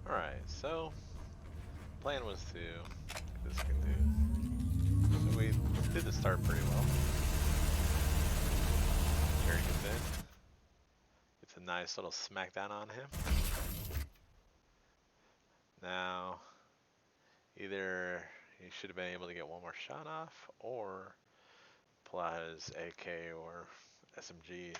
Alright, so plan was to get this good dude. So we did the start pretty well. Jerry gets in. It's a nice little smackdown on him. Now, either he should have been able to get one more shot off, or pull out his AK or SMG.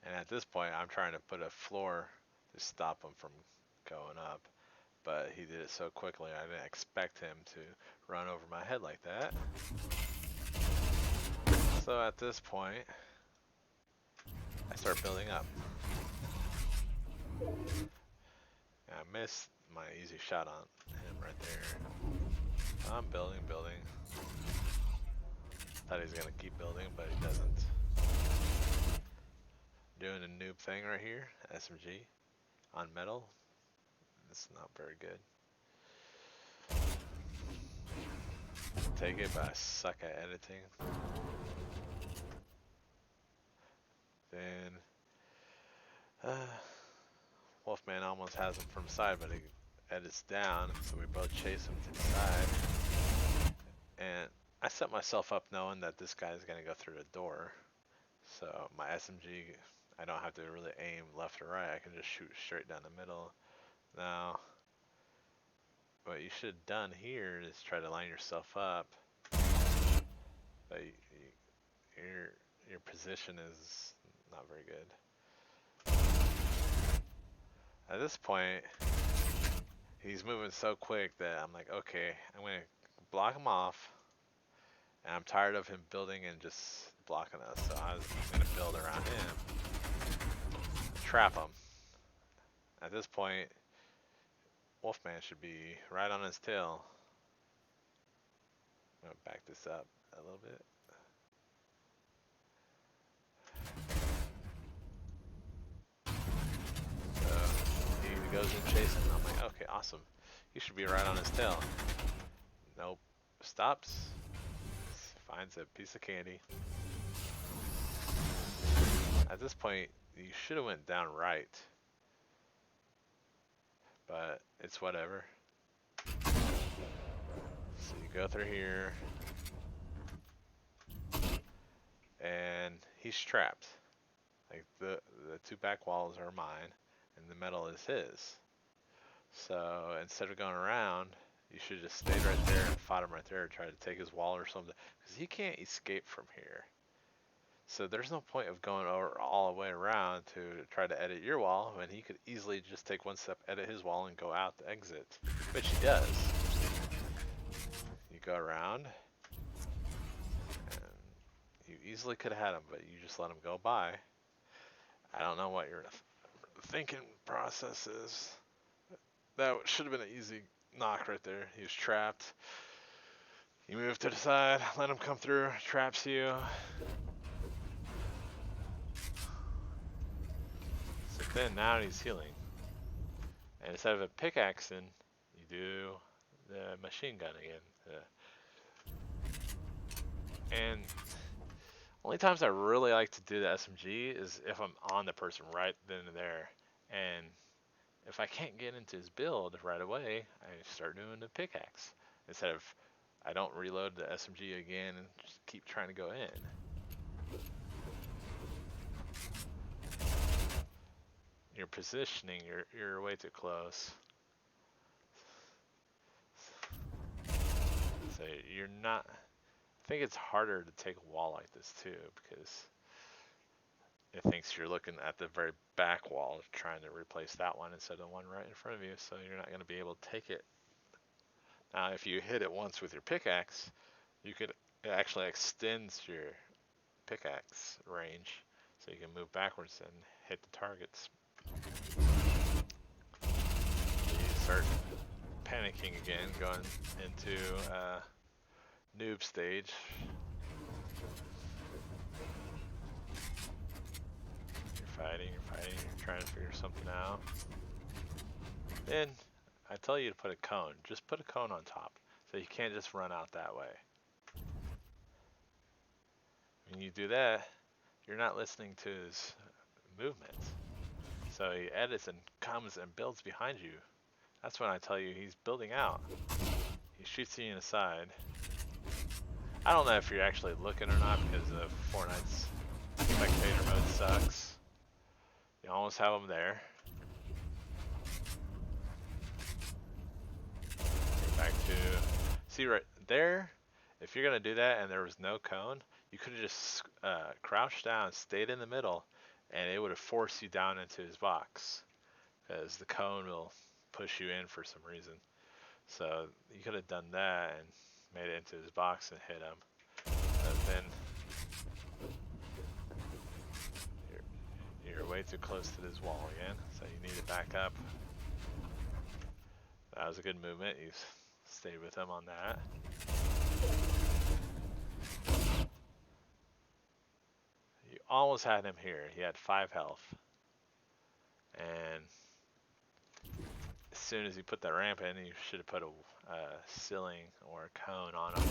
And at this point, I'm trying to put a floor to stop him from going up. But he did it so quickly, I didn't expect him to run over my head like that. So at this point, I start building up. And I missed my easy shot on him right there. I'm building. Thought he was gonna keep building, but he doesn't. Doing a noob thing right here, SMG on metal. It's not very good. Take it, but I suck at editing. Then Wolfman almost has him from the side, but he edits down, so we both chase him to the side. And I set myself up knowing that this guy is gonna go through the door. So my SMG, I don't have to really aim left or right. I can just shoot straight down the middle. Now, what you should have done here is try to line yourself up. But your position is not very good. At this point, he's moving so quick that I'm like, okay, I'm gonna block him off. And I'm tired of him building and just blocking us, so I'm gonna build around him, trap him. At this point, Wolfman should be right on his tail. I'm gonna back this up a little bit. So he goes and chases, and I'm like, okay, awesome. He should be right on his tail. Nope. Stops. Finds a piece of candy. At this point, you should have went down right. But it's whatever. So you go through here. And he's trapped. Like the two back walls are mine, and the metal is his. So instead of going around, you should have just stayed right there and fought him right there, try to take his wall or something, because he can't escape from here. So there's no point of going over all the way around to try to edit your wall when he could easily just take one step, edit his wall, and go out the exit, which he does. You go around, and you easily could have had him, but you just let him go by. I don't know what your thinking process is. That should have been an easy knock right there. He was trapped. You move to the side, let him come through, traps you. So then now he's healing. And instead of a pickaxing, you do the machine gun again. And only times I really like to do the SMG is if I'm on the person right then and there. And if I can't get into his build right away, I start doing the pickaxe. Instead of, I don't reload the SMG again and just keep trying to go in. You're positioning, you're way too close. So you're not, I think it's harder to take a wall like this too, because it thinks you're looking at the very back wall, trying to replace that one instead of the one right in front of you, so you're not going to be able to take it. Now, if you hit it once with your pickaxe, you could, it actually extends your pickaxe range, so you can move backwards and hit the targets. You start panicking again, going into noob stage. You're fighting, you're trying to figure something out. Then I tell you to put a cone. Just put a cone on top, so you can't just run out that way. When you do that, you're not listening to his movements. So he edits and comes and builds behind you. That's when I tell you he's building out. He shoots you in the side. I don't know if you're actually looking or not because of Fortnite's spectator mode sucks. You almost have him there. Back to, see right there, if you're going to do that and there was no cone, you could have just crouched down, stayed in the middle, and it would have forced you down into his box. Because the cone will push you in for some reason. So you could have done that and made it into his box and hit him. But then you're way too close to this wall again, so you need to back up. That was a good movement. You stayed with him on that. You almost had him here. He had 5 health. And as soon as you put that ramp in, you should have put a ceiling or a cone on him.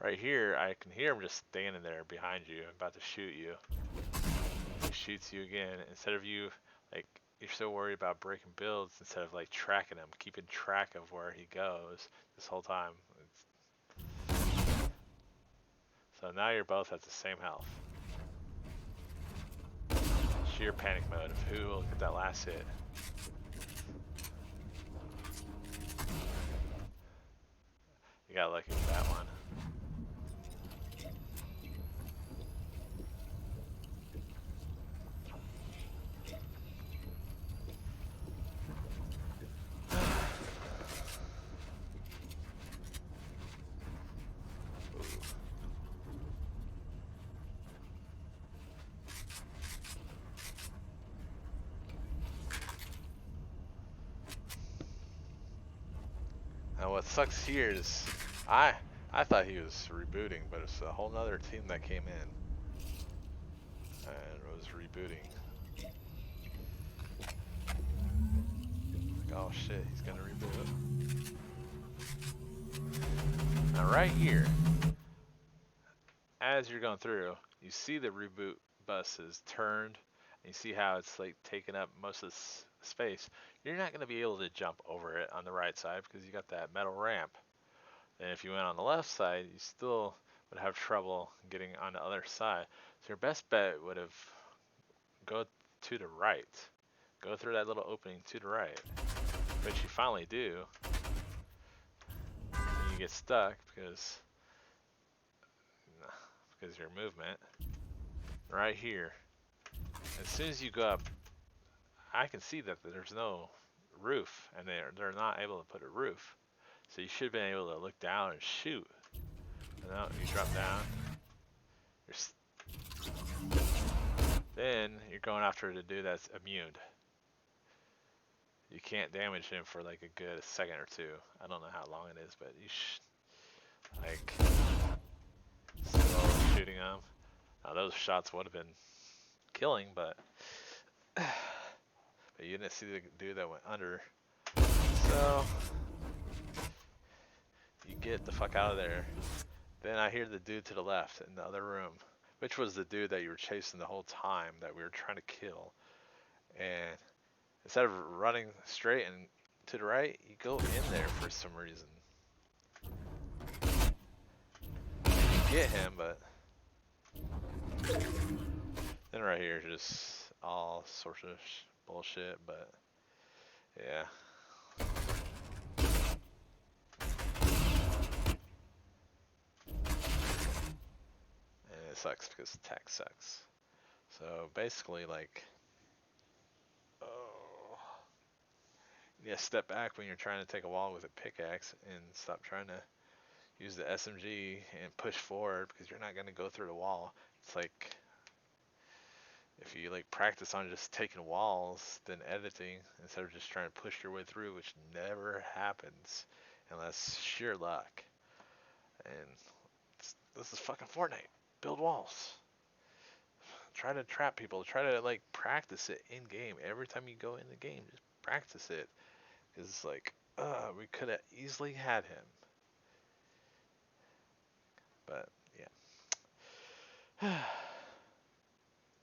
Right here, I can hear him just standing there behind you, about to shoot you. He shoots you again. Instead of you, like, you're so worried about breaking builds, instead of like tracking him, keeping track of where he goes this whole time. So now you're both at the same health. Sheer panic mode of who will get that last hit. You got lucky with that one. Now what sucks here is I thought he was rebooting, but it's a whole nother team that came in and was rebooting. Like, oh shit, he's gonna reboot. Now right here, as you're going through, you see the reboot bus is turned, and you see how it's like taking up most of this space. You're not going to be able to jump over it on the right side because you got that metal ramp. And if you went on the left side, you still would have trouble getting on the other side. So your best bet would have go to the right. Go through that little opening to the right. Which you finally do. And you get stuck because your movement. Right here. As soon as you go up, I can see that there's no roof, and they're not able to put a roof. So you should have been able to look down and shoot. And now you drop down. Then you're going after the dude that's immune. You can't damage him for like a good second or two. I don't know how long it is, but you like slow shooting him. Now those shots would have been killing, but you didn't see the dude that went under. So you get the fuck out of there. Then I hear the dude to the left in the other room, which was the dude that you were chasing the whole time that we were trying to kill. And instead of running straight and to the right, you go in there for some reason. You get him, but then right here is just all sorts of bullshit, but yeah. And it sucks because tech sucks. So basically, like, you gotta step back when you're trying to take a wall with a pickaxe and stop trying to use the SMG and push forward because you're not gonna go through the wall. It's like if you like practice on just taking walls, then editing instead of just trying to push your way through, which never happens unless sheer luck. And this is fucking Fortnite. Build walls. Try to trap people. Try to like practice it in game. Every time you go in the game, just practice it. Because it's like, we could have easily had him. But yeah.